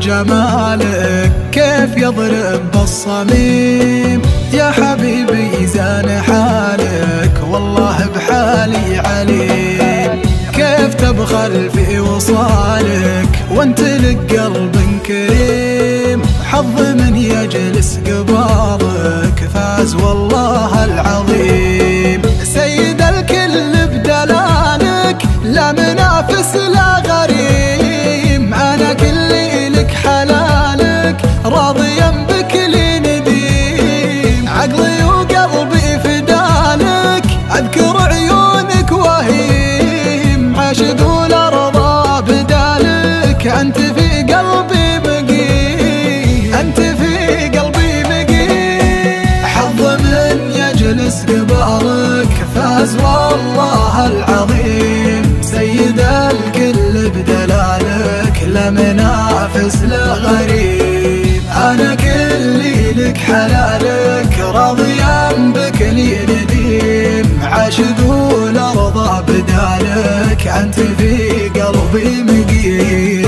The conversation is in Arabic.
جمالك كيف يضرب بالصميم، يا حبيبي زان حالك والله بحالي عليم. كيف تبخل في وصالك وانت لك قلب كريم، حظ من يجلس قبالك فاز والله العظيم. سيد الكل بدلالك لا منافس لا غريم، انا كلي لك حلالك راضيا بك لي نديم. عقلي وقلبي فدالك اذكر عيونك وهيم، عاشق والارضى بدالك انت في قلبي مقيم، انت في قلبي مقيم. حظ من يجلس قبالك فاز والله العظيم. سيد الكل بدلالك لا منافس لا غريب، انا كلي لك حلالك راضيا بك لي نديم. عاشق والارضى بدالك انت في قلبي مقيم.